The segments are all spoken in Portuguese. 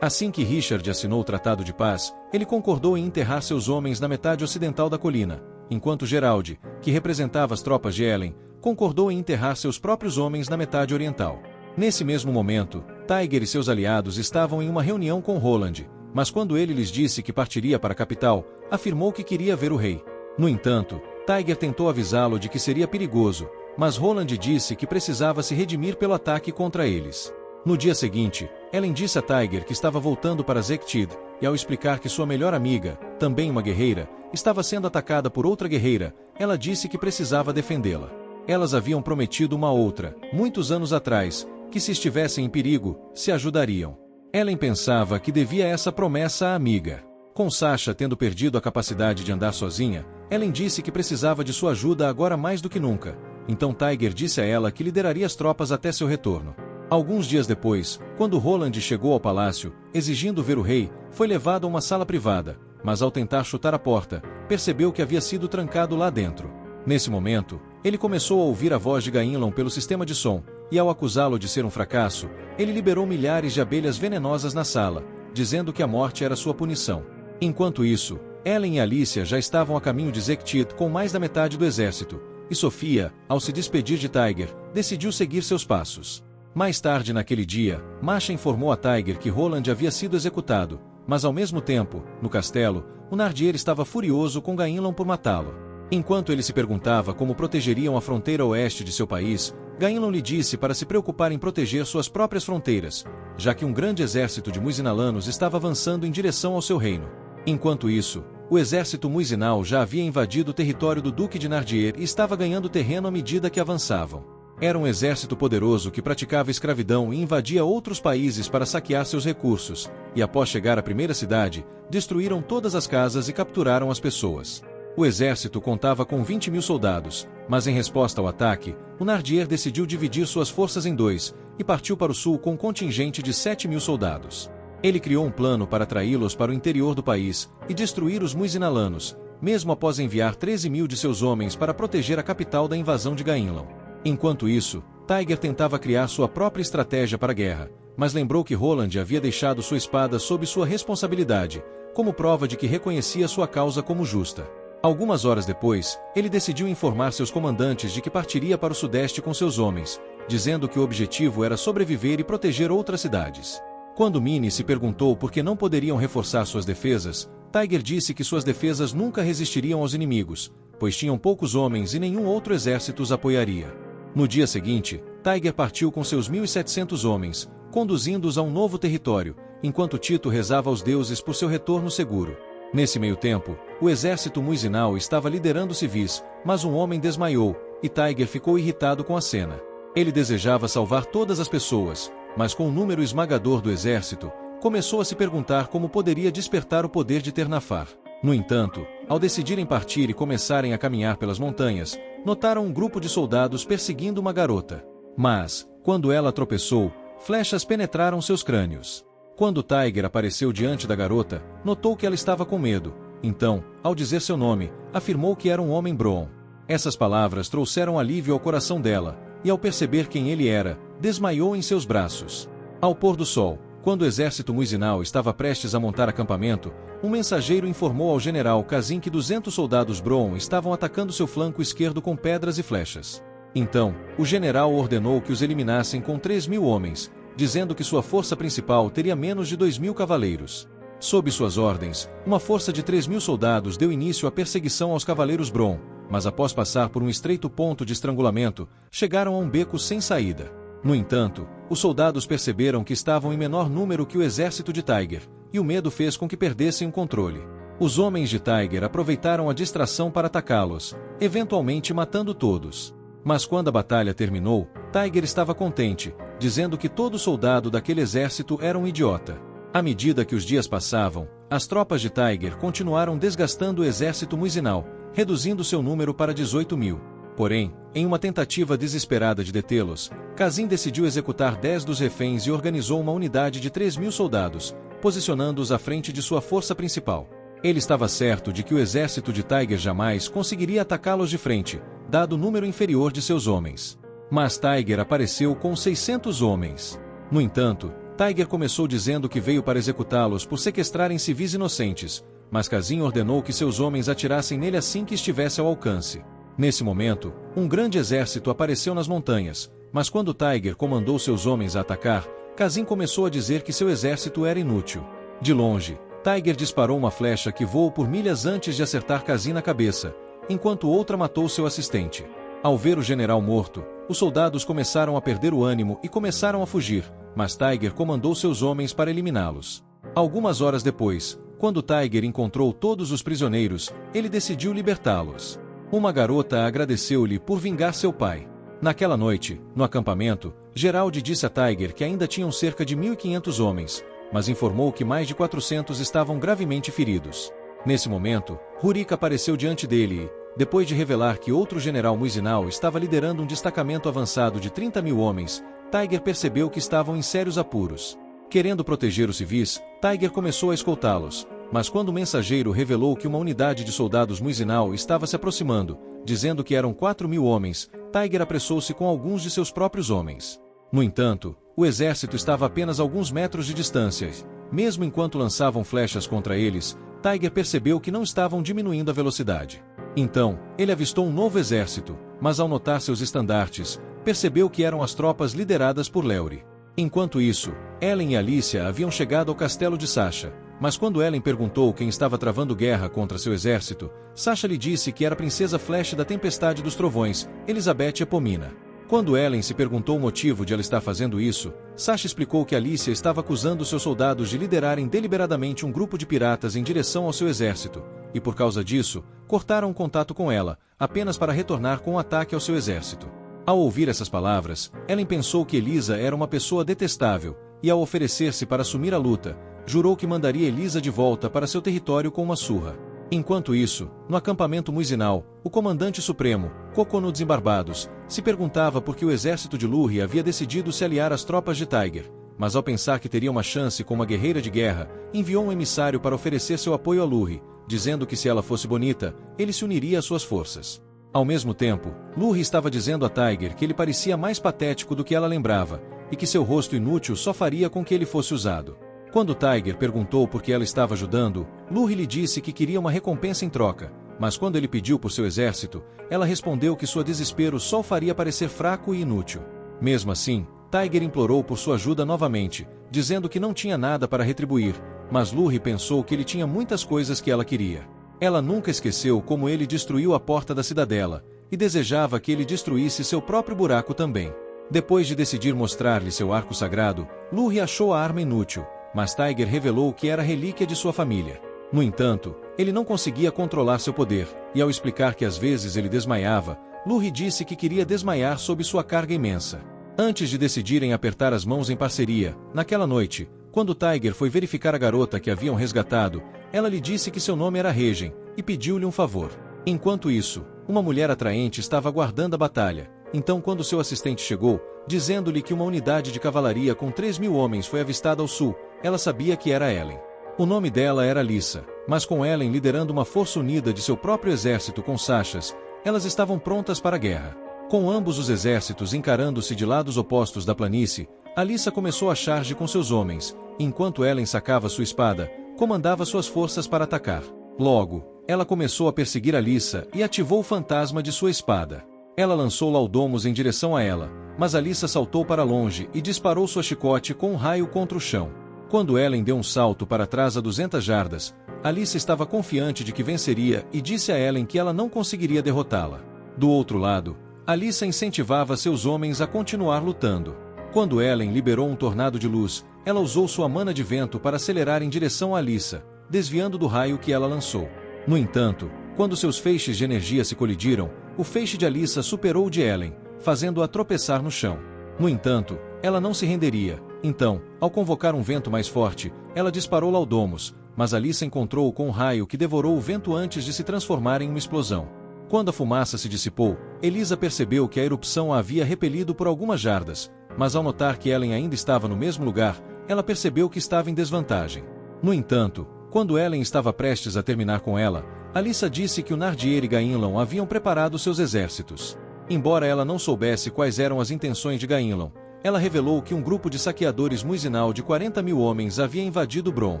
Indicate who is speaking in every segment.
Speaker 1: Assim que Richard assinou o Tratado de Paz, ele concordou em enterrar seus homens na metade ocidental da colina, enquanto Gerald, que representava as tropas de Ellen, concordou em enterrar seus próprios homens na metade oriental. Nesse mesmo momento, Tiger e seus aliados estavam em uma reunião com Roland, mas quando ele lhes disse que partiria para a capital, afirmou que queria ver o rei. No entanto, Tiger tentou avisá-lo de que seria perigoso, mas Roland disse que precisava se redimir pelo ataque contra eles. No dia seguinte, Ellen disse a Tiger que estava voltando para Zektid, e ao explicar que sua melhor amiga, também uma guerreira, estava sendo atacada por outra guerreira, ela disse que precisava defendê-la. Elas haviam prometido uma outra, muitos anos atrás, que se estivessem em perigo, se ajudariam. Ellen pensava que devia essa promessa à amiga. Com Sasha tendo perdido a capacidade de andar sozinha, Ellen disse que precisava de sua ajuda agora mais do que nunca. Então Tiger disse a ela que lideraria as tropas até seu retorno. Alguns dias depois, quando Roland chegou ao palácio, exigindo ver o rei, foi levado a uma sala privada, mas ao tentar chutar a porta, percebeu que havia sido trancado lá dentro. Nesse momento, ele começou a ouvir a voz de Gainlon pelo sistema de som, e ao acusá-lo de ser um fracasso, ele liberou milhares de abelhas venenosas na sala, dizendo que a morte era sua punição. Enquanto isso, Ellen e Alicia já estavam a caminho de Zektid com mais da metade do exército, e Sofia, ao se despedir de Tiger, decidiu seguir seus passos. Mais tarde naquele dia, Masha informou a Tiger que Roland havia sido executado, mas ao mesmo tempo, no castelo, o Nardier estava furioso com Gainlon por matá-lo. Enquanto ele se perguntava como protegeriam a fronteira oeste de seu país, Gainlon lhe disse para se preocupar em proteger suas próprias fronteiras, já que um grande exército de Muizinalanos estava avançando em direção ao seu reino. Enquanto isso, o exército Muizinal já havia invadido o território do Duque de Nardier e estava ganhando terreno à medida que avançavam. Era um exército poderoso que praticava escravidão e invadia outros países para saquear seus recursos, e após chegar à primeira cidade, destruíram todas as casas e capturaram as pessoas. O exército contava com 20.000 soldados, mas em resposta ao ataque, o Nardier decidiu dividir suas forças em dois, e partiu para o sul com um contingente de 7.000 soldados. Ele criou um plano para atraí-los para o interior do país, e destruir os Muizinalanos, mesmo após enviar 13.000 de seus homens para proteger a capital da invasão de Gainlon. Enquanto isso, Tiger tentava criar sua própria estratégia para a guerra, mas lembrou que Roland havia deixado sua espada sob sua responsabilidade, como prova de que reconhecia sua causa como justa. Algumas horas depois, ele decidiu informar seus comandantes de que partiria para o sudeste com seus homens, dizendo que o objetivo era sobreviver e proteger outras cidades. Quando Minnie se perguntou por que não poderiam reforçar suas defesas, Tiger disse que suas defesas nunca resistiriam aos inimigos, pois tinham poucos homens e nenhum outro exército os apoiaria. No dia seguinte, Tiger partiu com seus 1.700 homens, conduzindo-os a um novo território, enquanto Tito rezava aos deuses por seu retorno seguro. Nesse meio tempo, o exército Muizinal estava liderando civis, mas um homem desmaiou, e Tiger ficou irritado com a cena. Ele desejava salvar todas as pessoas, mas com o número esmagador do exército, começou a se perguntar como poderia despertar o poder de Ternafar. No entanto, ao decidirem partir e começarem a caminhar pelas montanhas, notaram um grupo de soldados perseguindo uma garota. Mas, quando ela tropeçou, flechas penetraram seus crânios. Quando Tiger apareceu diante da garota, notou que ela estava com medo. Então, ao dizer seu nome, afirmou que era um homem Brown. Essas palavras trouxeram alívio ao coração dela, e ao perceber quem ele era, desmaiou em seus braços. Ao pôr do sol, quando o exército Muizinal estava prestes a montar acampamento, um mensageiro informou ao general Kazin que 200 soldados Brown estavam atacando seu flanco esquerdo com pedras e flechas. Então, o general ordenou que os eliminassem com 3.000 homens, dizendo que sua força principal teria menos de 2.000 cavaleiros. Sob suas ordens, uma força de 3.000 soldados deu início à perseguição aos cavaleiros Brown, mas após passar por um estreito ponto de estrangulamento, chegaram a um beco sem saída. No entanto, os soldados perceberam que estavam em menor número que o exército de Tiger, e o medo fez com que perdessem o controle. Os homens de Tiger aproveitaram a distração para atacá-los, eventualmente matando todos. Mas quando a batalha terminou, Tiger estava contente, dizendo que todo soldado daquele exército era um idiota. À medida que os dias passavam, as tropas de Tiger continuaram desgastando o exército Muizinal, reduzindo seu número para 18.000. Porém, em uma tentativa desesperada de detê-los, Kazin decidiu executar 10 dos reféns e organizou uma unidade de 3.000 soldados, posicionando-os à frente de sua força principal. Ele estava certo de que o exército de Tiger jamais conseguiria atacá-los de frente, dado o número inferior de seus homens. Mas Tiger apareceu com 600 homens. No entanto, Tiger começou dizendo que veio para executá-los por sequestrarem civis inocentes, mas Kazin ordenou que seus homens atirassem nele assim que estivesse ao alcance. Nesse momento, um grande exército apareceu nas montanhas, mas quando Tiger comandou seus homens a atacar, Kazin começou a dizer que seu exército era inútil. De longe, Tiger disparou uma flecha que voou por milhas antes de acertar Kazin na cabeça, enquanto outra matou seu assistente. Ao ver o general morto, os soldados começaram a perder o ânimo e começaram a fugir, mas Tiger comandou seus homens para eliminá-los. Algumas horas depois, quando Tiger encontrou todos os prisioneiros, ele decidiu libertá-los. Uma garota agradeceu-lhe por vingar seu pai. Naquela noite, no acampamento, Gerald disse a Tiger que ainda tinham cerca de 1.500 homens, mas informou que mais de 400 estavam gravemente feridos. Nesse momento, Rurik apareceu diante dele e, depois de revelar que outro general Muizinal estava liderando um destacamento avançado de 30.000 homens, Tiger percebeu que estavam em sérios apuros. Querendo proteger os civis, Tiger começou a escoltá-los, mas quando o mensageiro revelou que uma unidade de soldados Muizinal estava se aproximando, dizendo que eram 4.000 homens, Tiger apressou-se com alguns de seus próprios homens. No entanto, o exército estava a apenas alguns metros de distância. Mesmo enquanto lançavam flechas contra eles, Tiger percebeu que não estavam diminuindo a velocidade. Então, ele avistou um novo exército, mas ao notar seus estandartes, percebeu que eram as tropas lideradas por Leori. Enquanto isso, Ellen e Alicia haviam chegado ao castelo de Sasha, mas quando Ellen perguntou quem estava travando guerra contra seu exército, Sasha lhe disse que era a princesa Flash da Tempestade dos Trovões, Elizabeth Epomina. Quando Ellen se perguntou o motivo de ela estar fazendo isso, Sasha explicou que Alicia estava acusando seus soldados de liderarem deliberadamente um grupo de piratas em direção ao seu exército, e por causa disso, cortaram o contato com ela, apenas para retornar com um ataque ao seu exército. Ao ouvir essas palavras, Ellen pensou que Elisa era uma pessoa detestável, e ao oferecer-se para assumir a luta, jurou que mandaria Elisa de volta para seu território com uma surra. Enquanto isso, no acampamento Muizinal, o comandante supremo, Cocono Desembarbados, se perguntava por que o exército de Lurri havia decidido se aliar às tropas de Tiger, mas ao pensar que teria uma chance com uma guerreira de guerra, enviou um emissário para oferecer seu apoio a Lurri, dizendo que se ela fosse bonita, ele se uniria às suas forças. Ao mesmo tempo, Lurri estava dizendo a Tiger que ele parecia mais patético do que ela lembrava, e que seu rosto inútil só faria com que ele fosse usado. Quando Tiger perguntou por que ela estava ajudando, Lurri lhe disse que queria uma recompensa em troca, mas quando ele pediu por seu exército, ela respondeu que seu desespero só o faria parecer fraco e inútil. Mesmo assim, Tiger implorou por sua ajuda novamente, dizendo que não tinha nada para retribuir, mas Lurri pensou que ele tinha muitas coisas que ela queria. Ela nunca esqueceu como ele destruiu a porta da cidadela, e desejava que ele destruísse seu próprio buraco também. Depois de decidir mostrar-lhe seu arco sagrado, Lurri achou a arma inútil, mas Tiger revelou que era relíquia de sua família. No entanto, ele não conseguia controlar seu poder, e ao explicar que às vezes ele desmaiava, Lurri disse que queria desmaiar sob sua carga imensa. Antes de decidirem apertar as mãos em parceria, naquela noite, quando Tiger foi verificar a garota que haviam resgatado, ela lhe disse que seu nome era Regen, e pediu-lhe um favor. Enquanto isso, uma mulher atraente estava aguardando a batalha. Então quando seu assistente chegou, dizendo-lhe que uma unidade de cavalaria com 3.000 homens foi avistada ao sul, ela sabia que era Ellen. O nome dela era Lissa, mas com Ellen liderando uma força unida de seu próprio exército com Sashas, elas estavam prontas para a guerra. Com ambos os exércitos encarando-se de lados opostos da planície, Alissa começou a charge com seus homens, e enquanto Ellen sacava sua espada, comandava suas forças para atacar. Logo, ela começou a perseguir Alissa e ativou o fantasma de sua espada. Ela lançou Laudomos em direção a ela, mas Alissa saltou para longe e disparou sua chicote com um raio contra o chão. Quando Ellen deu um salto para trás a 200 jardas, Alissa estava confiante de que venceria e disse a Ellen que ela não conseguiria derrotá-la. Do outro lado, Alissa incentivava seus homens a continuar lutando. Quando Ellen liberou um tornado de luz, ela usou sua mana de vento para acelerar em direção a Alissa, desviando do raio que ela lançou. No entanto, quando seus feixes de energia se colidiram, o feixe de Alissa superou o de Ellen, fazendo-a tropeçar no chão. No entanto, ela não se renderia. Então, ao convocar um vento mais forte, ela disparou Laudomos, mas Alissa encontrou-o com um raio que devorou o vento antes de se transformar em uma explosão. Quando a fumaça se dissipou, Elisa percebeu que a erupção a havia repelido por algumas jardas, mas ao notar que Ellen ainda estava no mesmo lugar, ela percebeu que estava em desvantagem. No entanto, quando Ellen estava prestes a terminar com ela, Alissa disse que o Nardier e Gainlan haviam preparado seus exércitos. Embora ela não soubesse quais eram as intenções de Gainlon, ela revelou que um grupo de saqueadores muizinal de 40.000 homens havia invadido Bron.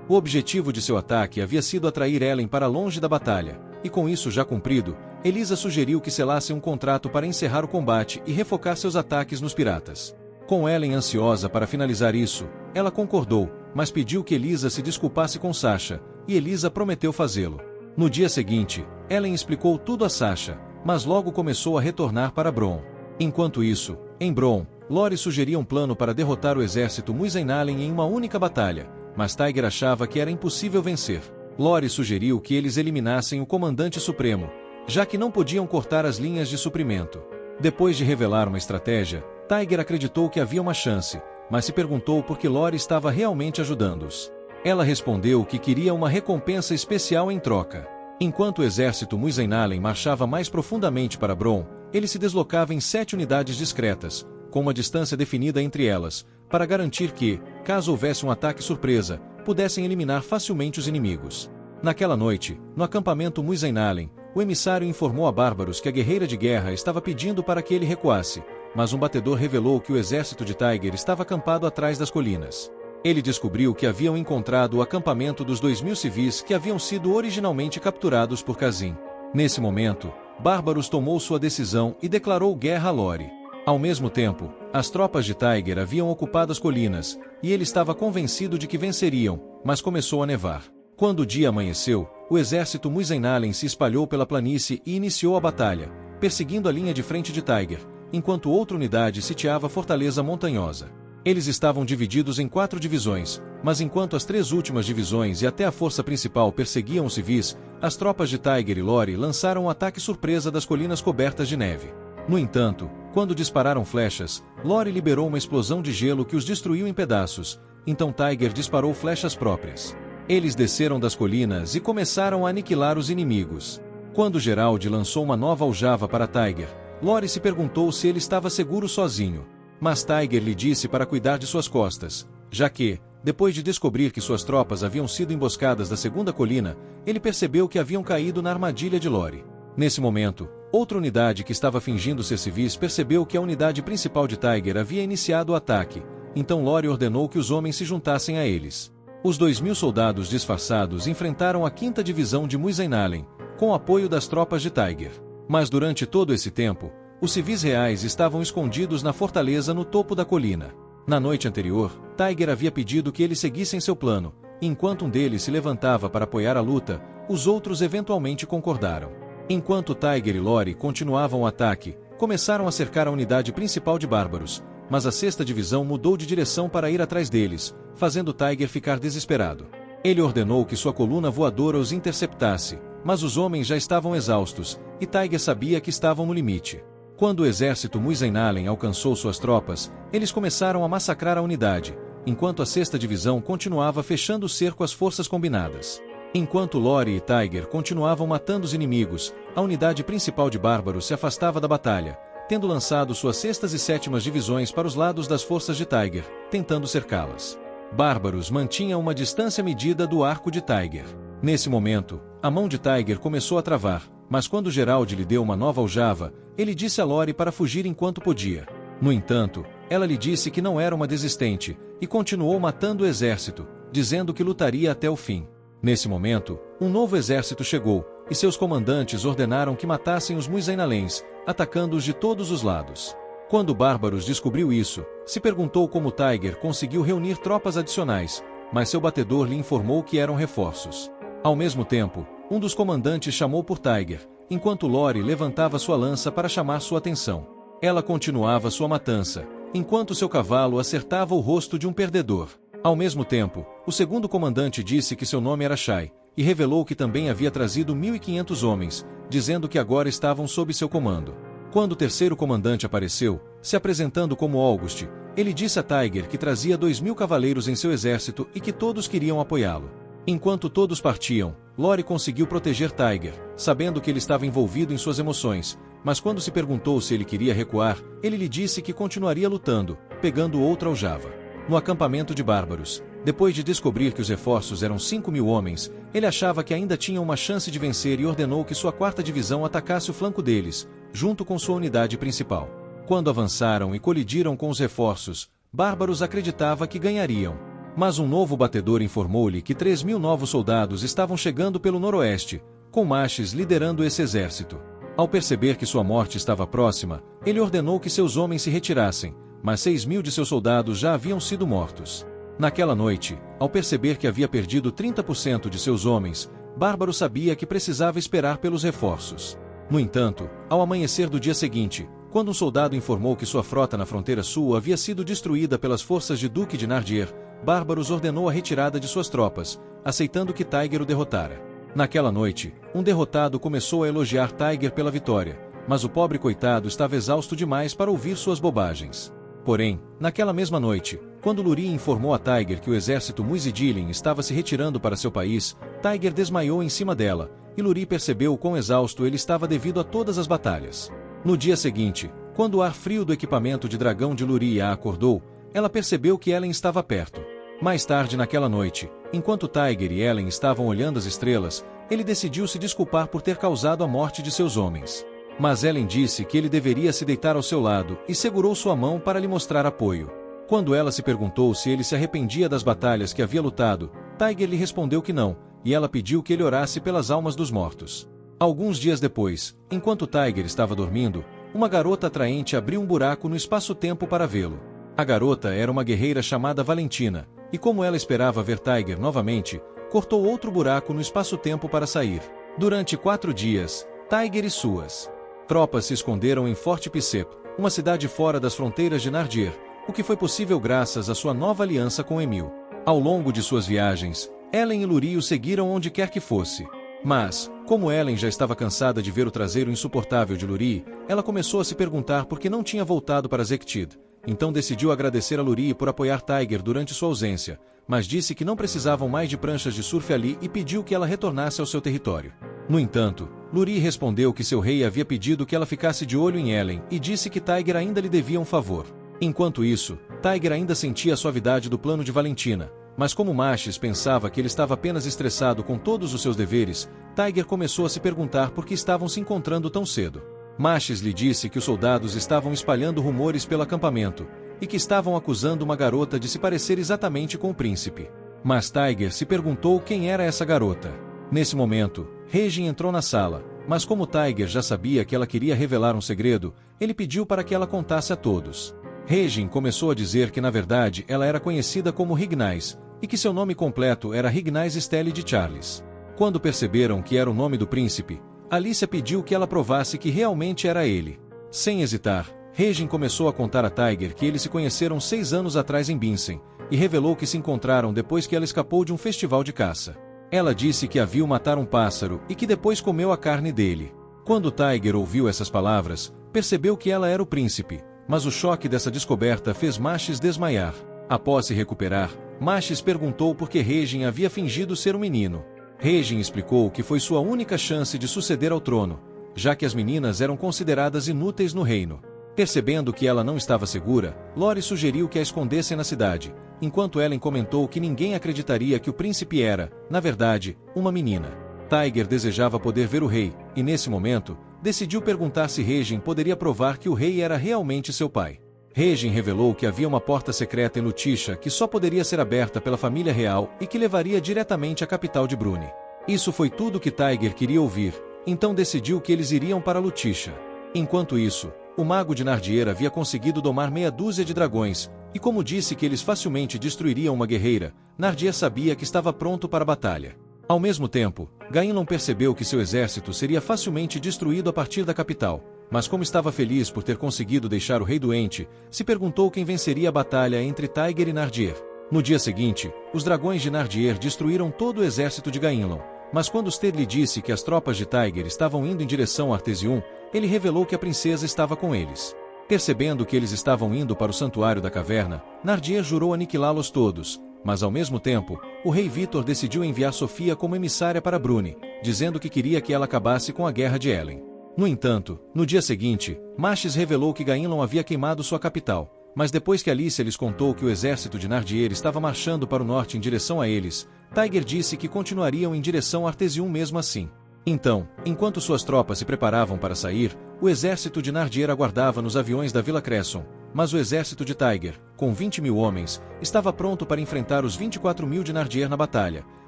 Speaker 1: O objetivo de seu ataque havia sido atrair Ellen para longe da batalha, e com isso já cumprido, Elisa sugeriu que selassem um contrato para encerrar o combate e refocar seus ataques nos piratas. Com Ellen ansiosa para finalizar isso, ela concordou, mas pediu que Elisa se desculpasse com Sasha, e Elisa prometeu fazê-lo. No dia seguinte, Ellen explicou tudo a Sasha, mas logo começou a retornar para Bron. Enquanto isso, em Bron, Lori sugeria um plano para derrotar o exército Muizainalen em uma única batalha, mas Tiger achava que era impossível vencer. Lori sugeriu que eles eliminassem o Comandante Supremo, já que não podiam cortar as linhas de suprimento. Depois de revelar uma estratégia, Tiger acreditou que havia uma chance, mas se perguntou por que Lori estava realmente ajudando-os. Ela respondeu que queria uma recompensa especial em troca. Enquanto o exército Muizainalen marchava mais profundamente para Bron, ele se deslocava em 7 unidades discretas, com uma distância definida entre elas, para garantir que, caso houvesse um ataque surpresa, pudessem eliminar facilmente os inimigos. Naquela noite, no acampamento Muizainalen, o emissário informou a Bárbaros que a guerreira de guerra estava pedindo para que ele recuasse, mas um batedor revelou que o exército de Tiger estava acampado atrás das colinas. Ele descobriu que haviam encontrado o acampamento dos 2.000 civis que haviam sido originalmente capturados por Kazin. Nesse momento, Bárbaros tomou sua decisão e declarou guerra a Lori. Ao mesmo tempo, as tropas de Tiger haviam ocupado as colinas, e ele estava convencido de que venceriam, mas começou a nevar. Quando o dia amanheceu, o exército Muizainalen se espalhou pela planície e iniciou a batalha, perseguindo a linha de frente de Tiger, enquanto outra unidade sitiava a fortaleza montanhosa. Eles estavam divididos em 4 divisões, mas enquanto as 3 últimas divisões e até a força principal perseguiam os civis, as tropas de Tiger e Lori lançaram um ataque surpresa das colinas cobertas de neve. No entanto, quando dispararam flechas, Lori liberou uma explosão de gelo que os destruiu em pedaços, então Tiger disparou flechas próprias. Eles desceram das colinas e começaram a aniquilar os inimigos. Quando Gerald lançou uma nova aljava para Tiger, Lori se perguntou se ele estava seguro sozinho. Mas Tiger lhe disse para cuidar de suas costas, já que, depois de descobrir que suas tropas haviam sido emboscadas da segunda colina, ele percebeu que haviam caído na armadilha de Lori. Nesse momento, outra unidade que estava fingindo ser civis percebeu que a unidade principal de Tiger havia iniciado o ataque, então Lori ordenou que os homens se juntassem a eles. Os 2.000 soldados disfarçados enfrentaram a 5ª divisão de Muizainalen, com o apoio das tropas de Tiger. Mas durante todo esse tempo, os civis reais estavam escondidos na fortaleza no topo da colina. Na noite anterior, Tiger havia pedido que eles seguissem seu plano, e enquanto um deles se levantava para apoiar a luta, os outros eventualmente concordaram. Enquanto Tiger e Lori continuavam o ataque, começaram a cercar a unidade principal de Bárbaros, mas a 6ª divisão mudou de direção para ir atrás deles, fazendo Tiger ficar desesperado. Ele ordenou que sua coluna voadora os interceptasse, mas os homens já estavam exaustos, e Tiger sabia que estavam no limite. Quando o exército Muizainalen alcançou suas tropas, eles começaram a massacrar a unidade, enquanto a 6ª divisão continuava fechando o cerco às forças combinadas. Enquanto Lori e Tiger continuavam matando os inimigos, a unidade principal de Bárbaros se afastava da batalha, tendo lançado suas 6ª e 7ª divisões para os lados das forças de Tiger, tentando cercá-las. Bárbaros mantinha uma distância medida do arco de Tiger. Nesse momento, a mão de Tiger começou a travar, mas quando Gerald lhe deu uma nova aljava, ele disse a Lori para fugir enquanto podia. No entanto, ela lhe disse que não era uma desistente, e continuou matando o exército, dizendo que lutaria até o fim. Nesse momento, um novo exército chegou, e seus comandantes ordenaram que matassem os Muizainalens, atacando-os de todos os lados. Quando Bárbaros descobriu isso, se perguntou como Tiger conseguiu reunir tropas adicionais, mas seu batedor lhe informou que eram reforços. Ao mesmo tempo, um dos comandantes chamou por Tiger, enquanto Lori levantava sua lança para chamar sua atenção. Ela continuava sua matança, enquanto seu cavalo acertava o rosto de um perdedor. Ao mesmo tempo, o segundo comandante disse que seu nome era Shai, e revelou que também havia trazido 1.500 homens, dizendo que agora estavam sob seu comando. Quando o terceiro comandante apareceu, se apresentando como August, ele disse a Tiger que trazia 2.000 cavaleiros em seu exército e que todos queriam apoiá-lo. Enquanto todos partiam, Lori conseguiu proteger Tiger, sabendo que ele estava envolvido em suas emoções, mas quando se perguntou se ele queria recuar, ele lhe disse que continuaria lutando, pegando outra aljava. No acampamento de Bárbaros, depois de descobrir que os reforços eram 5.000 homens, ele achava que ainda tinha uma chance de vencer e ordenou que sua 4ª divisão atacasse o flanco deles, junto com sua unidade principal. Quando avançaram e colidiram com os reforços, Bárbaros acreditava que ganhariam. Mas um novo batedor informou-lhe que 3.000 novos soldados estavam chegando pelo noroeste, com Machis liderando esse exército. Ao perceber que sua morte estava próxima, ele ordenou que seus homens se retirassem, mas 6.000 de seus soldados já haviam sido mortos. Naquela noite, ao perceber que havia perdido 30% de seus homens, Bárbaro sabia que precisava esperar pelos reforços. No entanto, ao amanhecer do dia seguinte, quando um soldado informou que sua frota na fronteira sul havia sido destruída pelas forças de Duque de Nardier, Bárbaros ordenou a retirada de suas tropas, aceitando que Tiger o derrotara. Naquela noite, um derrotado começou a elogiar Tiger pela vitória, mas o pobre coitado estava exausto demais para ouvir suas bobagens. Porém, naquela mesma noite, quando Luri informou a Tiger que o exército Muizidilin estava se retirando para seu país, Tiger desmaiou em cima dela, e Luri percebeu o quão exausto ele estava devido a todas as batalhas. No dia seguinte, quando o ar frio do equipamento de dragão de Luri a acordou, ela percebeu que Ellen estava perto. Mais tarde naquela noite, enquanto Tiger e Ellen estavam olhando as estrelas, ele decidiu se desculpar por ter causado a morte de seus homens. Mas Ellen disse que ele deveria se deitar ao seu lado e segurou sua mão para lhe mostrar apoio. Quando ela se perguntou se ele se arrependia das batalhas que havia lutado, Tiger lhe respondeu que não, e ela pediu que ele orasse pelas almas dos mortos. Alguns dias depois, enquanto Tiger estava dormindo, uma garota atraente abriu um buraco no espaço-tempo para vê-lo. A garota era uma guerreira chamada Valentina, e como ela esperava ver Tiger novamente, cortou outro buraco no espaço-tempo para sair. Durante 4 dias, Tiger e suas tropas se esconderam em Fort Picep, uma cidade fora das fronteiras de Nardier, o que foi possível graças à sua nova aliança com Emil. Ao longo de suas viagens, Ellen e Luri o seguiram onde quer que fosse. Mas, como Ellen já estava cansada de ver o traseiro insuportável de Luri, ela começou a se perguntar por que não tinha voltado para Zektid. Então decidiu agradecer a Luri por apoiar Tiger durante sua ausência, mas disse que não precisavam mais de pranchas de surf ali e pediu que ela retornasse ao seu território. No entanto, Luri respondeu que seu rei havia pedido que ela ficasse de olho em Ellen e disse que Tiger ainda lhe devia um favor. Enquanto isso, Tiger ainda sentia a suavidade do plano de Valentina, mas como Machis pensava que ele estava apenas estressado com todos os seus deveres, Tiger começou a se perguntar por que estavam se encontrando tão cedo. Machis lhe disse que os soldados estavam espalhando rumores pelo acampamento, e que estavam acusando uma garota de se parecer exatamente com o príncipe. Mas Tiger se perguntou quem era essa garota. Nesse momento, Regin entrou na sala, mas como Tiger já sabia que ela queria revelar um segredo, ele pediu para que ela contasse a todos. Regin começou a dizer que na verdade ela era conhecida como Rignais, e que seu nome completo era Rignais Stelle de Charles. Quando perceberam que era o nome do príncipe, Alicia pediu que ela provasse que realmente era ele. Sem hesitar, Regin começou a contar a Tiger que eles se conheceram 6 anos atrás em Binsen, e revelou que se encontraram depois que ela escapou de um festival de caça. Ela disse que a viu matar um pássaro e que depois comeu a carne dele. Quando Tiger ouviu essas palavras, percebeu que ela era o príncipe, mas o choque dessa descoberta fez Machis desmaiar. Após se recuperar, Machis perguntou por que Regin havia fingido ser um menino. Regin explicou que foi sua única chance de suceder ao trono, já que as meninas eram consideradas inúteis no reino. Percebendo que ela não estava segura, Lori sugeriu que a escondessem na cidade, enquanto Ellen comentou que ninguém acreditaria que o príncipe era, na verdade, uma menina. Tiger desejava poder ver o rei, e nesse momento, decidiu perguntar se Regin poderia provar que o rei era realmente seu pai. Regin revelou que havia uma porta secreta em Lutetia que só poderia ser aberta pela família real e que levaria diretamente à capital de Bruni. Isso foi tudo que Tiger queria ouvir, então decidiu que eles iriam para Lutetia. Enquanto isso, o mago de Nardier havia conseguido domar meia dúzia de dragões, e como disse que eles facilmente destruiriam uma guerreira, Nardier sabia que estava pronto para a batalha. Ao mesmo tempo, Gainlon percebeu que seu exército seria facilmente destruído a partir da capital, mas como estava feliz por ter conseguido deixar o rei doente, se perguntou quem venceria a batalha entre Tiger e Nardier. No dia seguinte, os dragões de Nardier destruíram todo o exército de Gainlon, mas quando Stede lhe disse que as tropas de Tiger estavam indo em direção a Artesium, ele revelou que a princesa estava com eles. Percebendo que eles estavam indo para o santuário da caverna, Nardier jurou aniquilá-los todos, mas ao mesmo tempo, o rei Vitor decidiu enviar Sofia como emissária para Bruni, dizendo que queria que ela acabasse com a guerra de Ellen. No entanto, no dia seguinte, Machis revelou que Gainlon havia queimado sua capital, mas depois que Alicia lhes contou que o exército de Nardier estava marchando para o norte em direção a eles, Tiger disse que continuariam em direção a Artesium mesmo assim. Então, enquanto suas tropas se preparavam para sair, o exército de Nardir aguardava nos aviões da Vila Cresson, mas o exército de Tiger, com 20.000 homens, estava pronto para enfrentar os 24.000 de Nardir na batalha,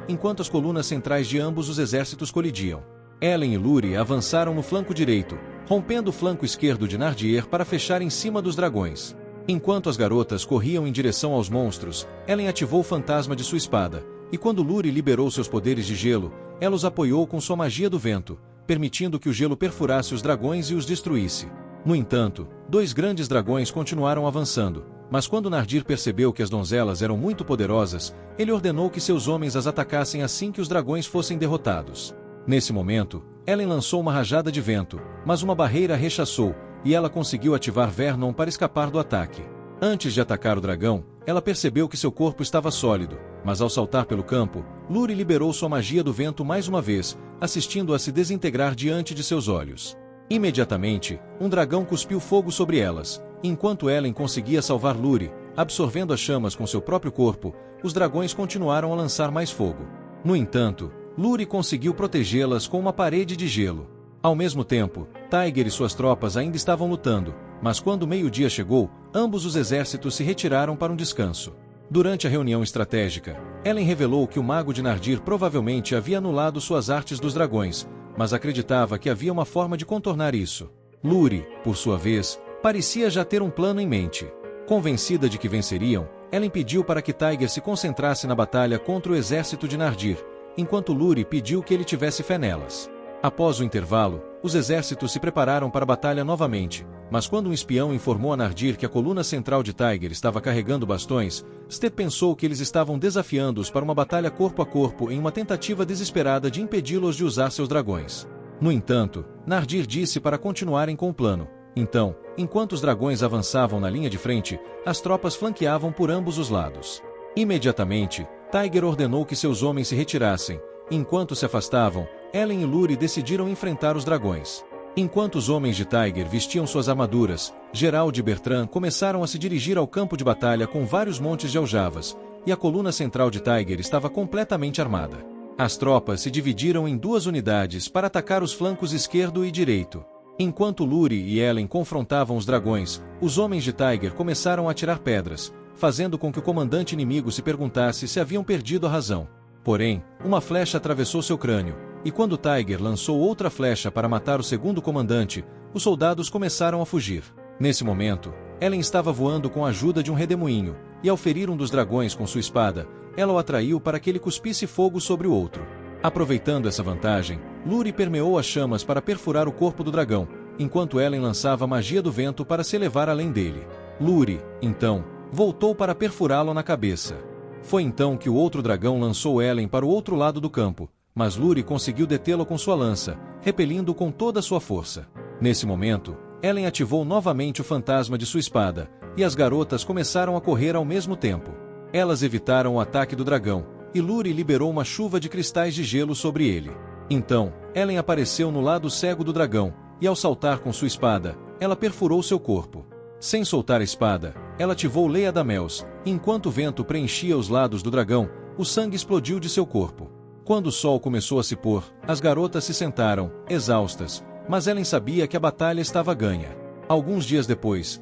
Speaker 1: enquanto as colunas centrais de ambos os exércitos colidiam. Ellen e Luri avançaram no flanco direito, rompendo o flanco esquerdo de Nardir para fechar em cima dos dragões. Enquanto as garotas corriam em direção aos monstros, Ellen ativou o fantasma de sua espada, e quando Luri liberou seus poderes de gelo, ela os apoiou com sua magia do vento, permitindo que o gelo perfurasse os dragões e os destruísse. No entanto, 2 grandes dragões continuaram avançando, mas quando Nardir percebeu que as donzelas eram muito poderosas, ele ordenou que seus homens as atacassem assim que os dragões fossem derrotados. Nesse momento, Ellen lançou uma rajada de vento, mas uma barreira a rechaçou, e ela conseguiu ativar Vernon para escapar do ataque. Antes de atacar o dragão, ela percebeu que seu corpo estava sólido, mas ao saltar pelo campo, Luri liberou sua magia do vento mais uma vez, assistindo-a se desintegrar diante de seus olhos. Imediatamente, um dragão cuspiu fogo sobre elas. Enquanto Ellen conseguia salvar Luri, absorvendo as chamas com seu próprio corpo, os dragões continuaram a lançar mais fogo. No entanto, Luri conseguiu protegê-las com uma parede de gelo. Ao mesmo tempo, Tiger e suas tropas ainda estavam lutando, mas quando o meio-dia chegou, ambos os exércitos se retiraram para um descanso. Durante a reunião estratégica, Ellen revelou que o mago de Nardir provavelmente havia anulado suas artes dos dragões, mas acreditava que havia uma forma de contornar isso. Luri, por sua vez, parecia já ter um plano em mente. Convencida de que venceriam, Ellen pediu para que Tiger se concentrasse na batalha contra o exército de Nardir, enquanto Luri pediu que ele tivesse fé nelas. Após o intervalo, os exércitos se prepararam para a batalha novamente, mas quando um espião informou a Nardir que a coluna central de Tiger estava carregando bastões, Step pensou que eles estavam desafiando-os para uma batalha corpo a corpo em uma tentativa desesperada de impedi-los de usar seus dragões. No entanto, Nardir disse para continuarem com o plano. Então, enquanto os dragões avançavam na linha de frente, as tropas flanqueavam por ambos os lados. Imediatamente, Tiger ordenou que seus homens se retirassem. Enquanto se afastavam, Ellen e Luri decidiram enfrentar os dragões. Enquanto os homens de Tiger vestiam suas armaduras, Gerald e Bertrand começaram a se dirigir ao campo de batalha com vários montes de aljavas, e a coluna central de Tiger estava completamente armada. As tropas se dividiram em 2 unidades para atacar os flancos esquerdo e direito. Enquanto Luri e Ellen confrontavam os dragões, os homens de Tiger começaram a atirar pedras, fazendo com que o comandante inimigo se perguntasse se haviam perdido a razão. Porém, uma flecha atravessou seu crânio, e quando Tiger lançou outra flecha para matar o segundo comandante, os soldados começaram a fugir. Nesse momento, Ellen estava voando com a ajuda de um redemoinho, e ao ferir um dos dragões com sua espada, ela o atraiu para que ele cuspisse fogo sobre o outro. Aproveitando essa vantagem, Luri permeou as chamas para perfurar o corpo do dragão, enquanto Ellen lançava a magia do vento para se elevar além dele. Luri, então, voltou para perfurá-lo na cabeça. Foi então que o outro dragão lançou Ellen para o outro lado do campo, mas Luri conseguiu detê-lo com sua lança, repelindo com toda a sua força. Nesse momento, Ellen ativou novamente o fantasma de sua espada, e as garotas começaram a correr ao mesmo tempo. Elas evitaram o ataque do dragão, e Luri liberou uma chuva de cristais de gelo sobre ele. Então, Ellen apareceu no lado cego do dragão, e ao saltar com sua espada, ela perfurou seu corpo. Sem soltar a espada, ela ativou Leia da Mels, e enquanto o vento preenchia os lados do dragão, o sangue explodiu de seu corpo. Quando o sol começou a se pôr, as garotas se sentaram, exaustas, mas Ellen sabia que a batalha estava ganha. Alguns dias depois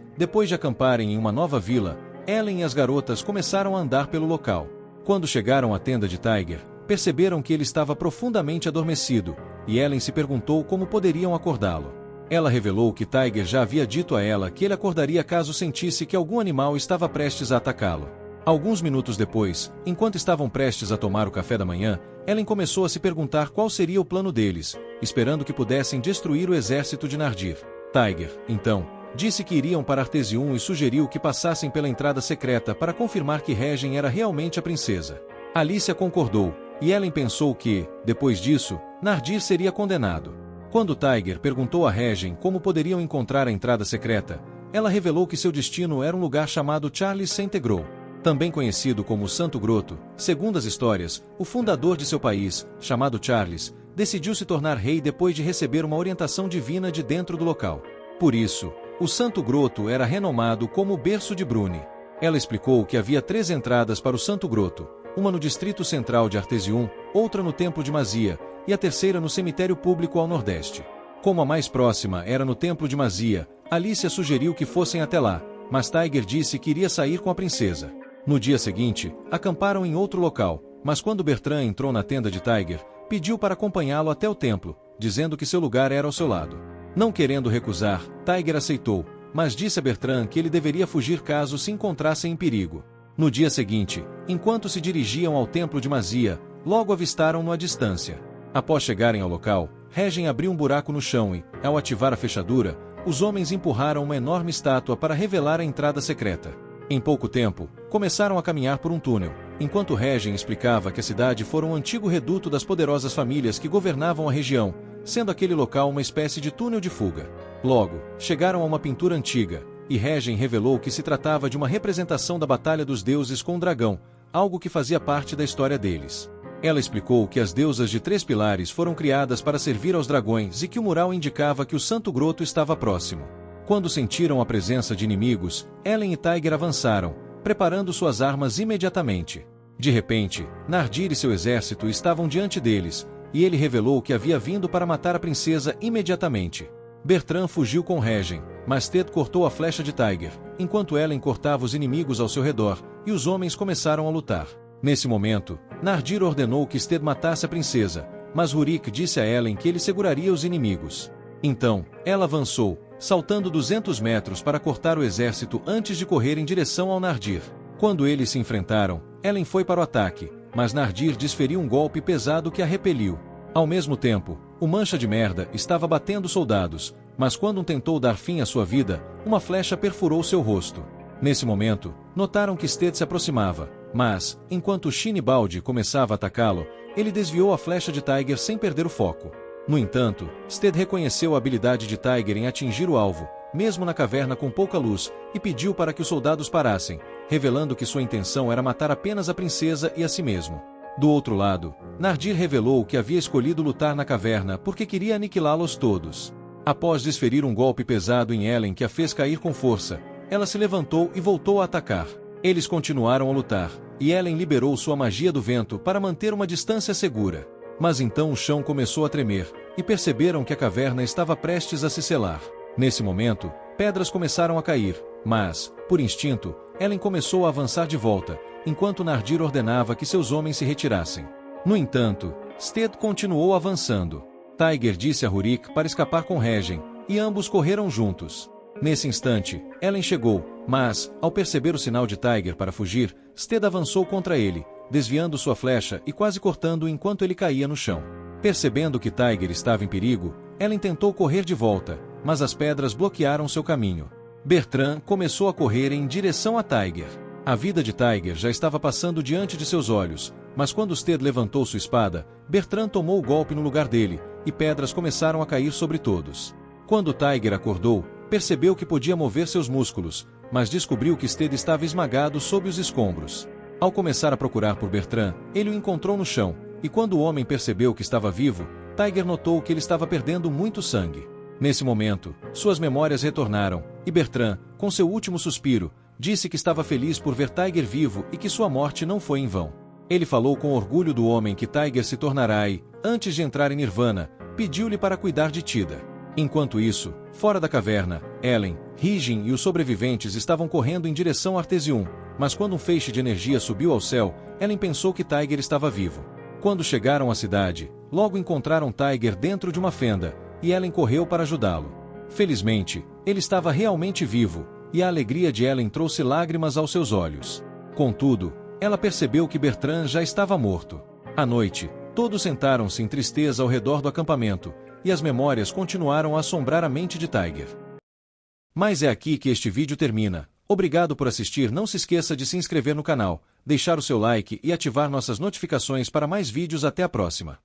Speaker 1: de acamparem em uma nova vila, Ellen e as garotas começaram a andar pelo local. Quando chegaram à tenda de Tiger, perceberam que ele estava profundamente adormecido, e Ellen se perguntou como poderiam acordá-lo. Ela revelou que Tiger já havia dito a ela que ele acordaria caso sentisse que algum animal estava prestes a atacá-lo. Alguns minutos depois, enquanto estavam prestes a tomar o café da manhã, Ellen começou a se perguntar qual seria o plano deles, esperando que pudessem destruir o exército de Nardir. Tiger, então, disse que iriam para Artesium e sugeriu que passassem pela entrada secreta para confirmar que Regen era realmente a princesa. Alicia concordou, e Ellen pensou que, depois disso, Nardir seria condenado. Quando Tiger perguntou a Regen como poderiam encontrar a entrada secreta, ela revelou que seu destino era um lugar chamado Charles Saint-Egro. Também conhecido como Santo Groto, segundo as histórias, o fundador de seu país, chamado Charles, decidiu se tornar rei depois de receber uma orientação divina de dentro do local. Por isso, o Santo Groto era renomado como o berço de Bruni. Ela explicou que havia 3 entradas para o Santo Groto, uma no distrito central de Artesium, outra no Templo de Mazia, e a terceira no cemitério público ao nordeste. Como a mais próxima era no templo de Mazia, Alicia sugeriu que fossem até lá, mas Tiger disse que iria sair com a princesa. No dia seguinte, acamparam em outro local, mas quando Bertrand entrou na tenda de Tiger, pediu para acompanhá-lo até o templo, dizendo que seu lugar era ao seu lado. Não querendo recusar, Tiger aceitou, mas disse a Bertrand que ele deveria fugir caso se encontrassem em perigo. No dia seguinte, enquanto se dirigiam ao templo de Mazia, logo avistaram-no à distância. Após chegarem ao local, Regen abriu um buraco no chão e, ao ativar a fechadura, os homens empurraram uma enorme estátua para revelar a entrada secreta. Em pouco tempo, começaram a caminhar por um túnel, enquanto Regen explicava que a cidade fora um antigo reduto das poderosas famílias que governavam a região, sendo aquele local uma espécie de túnel de fuga. Logo, chegaram a uma pintura antiga, e Regen revelou que se tratava de uma representação da Batalha dos Deuses com o dragão, algo que fazia parte da história deles. Ela explicou que as deusas de 3 pilares foram criadas para servir aos dragões e que o mural indicava que o Santo Groto estava próximo. Quando sentiram a presença de inimigos, Ellen e Tiger avançaram, preparando suas armas imediatamente. De repente, Nardir e seu exército estavam diante deles, e ele revelou que havia vindo para matar a princesa imediatamente. Bertrand fugiu com Regen, mas Ted cortou a flecha de Tiger, enquanto Ellen cortava os inimigos ao seu redor, e os homens começaram a lutar. Nesse momento, Nardir ordenou que Sted matasse a princesa, mas Rurik disse a Ellen que ele seguraria os inimigos. Então, ela avançou, saltando 200 metros para cortar o exército antes de correr em direção ao Nardir. Quando eles se enfrentaram, Ellen foi para o ataque, mas Nardir desferiu um golpe pesado que a repeliu. Ao mesmo tempo, o Mancha de Merda estava batendo soldados, mas quando tentou dar fim à sua vida, uma flecha perfurou seu rosto. Nesse momento, notaram que Sted se aproximava, mas, enquanto Shinibald começava a atacá-lo, ele desviou a flecha de Tiger sem perder o foco. No entanto, Sted reconheceu a habilidade de Tiger em atingir o alvo, mesmo na caverna com pouca luz, e pediu para que os soldados parassem, revelando que sua intenção era matar apenas a princesa e a si mesmo. Do outro lado, Nardir revelou que havia escolhido lutar na caverna porque queria aniquilá-los todos. Após desferir um golpe pesado em Ellen que a fez cair com força, ela se levantou e voltou a atacar. Eles continuaram a lutar, e Ellen liberou sua magia do vento para manter uma distância segura. Mas então o chão começou a tremer, e perceberam que a caverna estava prestes a se selar. Nesse momento, pedras começaram a cair, mas, por instinto, Ellen começou a avançar de volta, enquanto Nardir ordenava que seus homens se retirassem. No entanto, Sted continuou avançando. Tiger disse a Rurik para escapar com Regen, e ambos correram juntos. Nesse instante, Ellen chegou, mas, ao perceber o sinal de Tiger para fugir, Sted avançou contra ele, desviando sua flecha e quase cortando-o enquanto ele caía no chão. Percebendo que Tiger estava em perigo, Ellen tentou correr de volta, mas as pedras bloquearam seu caminho. Bertrand começou a correr em direção a Tiger. A vida de Tiger já estava passando diante de seus olhos, mas quando Sted levantou sua espada, Bertrand tomou o golpe no lugar dele, e pedras começaram a cair sobre todos. Quando Tiger acordou, percebeu que podia mover seus músculos, mas descobriu que Sted estava esmagado sob os escombros. Ao começar a procurar por Bertrand, ele o encontrou no chão, e quando o homem percebeu que estava vivo, Tiger notou que ele estava perdendo muito sangue. Nesse momento, suas memórias retornaram, e Bertrand, com seu último suspiro, disse que estava feliz por ver Tiger vivo e que sua morte não foi em vão. Ele falou com orgulho do homem que Tiger se tornará e, antes de entrar em Nirvana, pediu-lhe para cuidar de Tida. Enquanto isso, fora da caverna, Ellen, Regen e os sobreviventes estavam correndo em direção a Artesium, mas quando um feixe de energia subiu ao céu, Ellen pensou que Tiger estava vivo. Quando chegaram à cidade, logo encontraram Tiger dentro de uma fenda, e Ellen correu para ajudá-lo. Felizmente, ele estava realmente vivo, e a alegria de Ellen trouxe lágrimas aos seus olhos. Contudo, ela percebeu que Bertrand já estava morto. À noite, todos sentaram-se em tristeza ao redor do acampamento, e as memórias continuaram a assombrar a mente de Tiger. Mas é aqui que este vídeo termina. Obrigado por assistir. Não se esqueça de se inscrever no canal, deixar o seu like e ativar nossas notificações para mais vídeos. Até a próxima.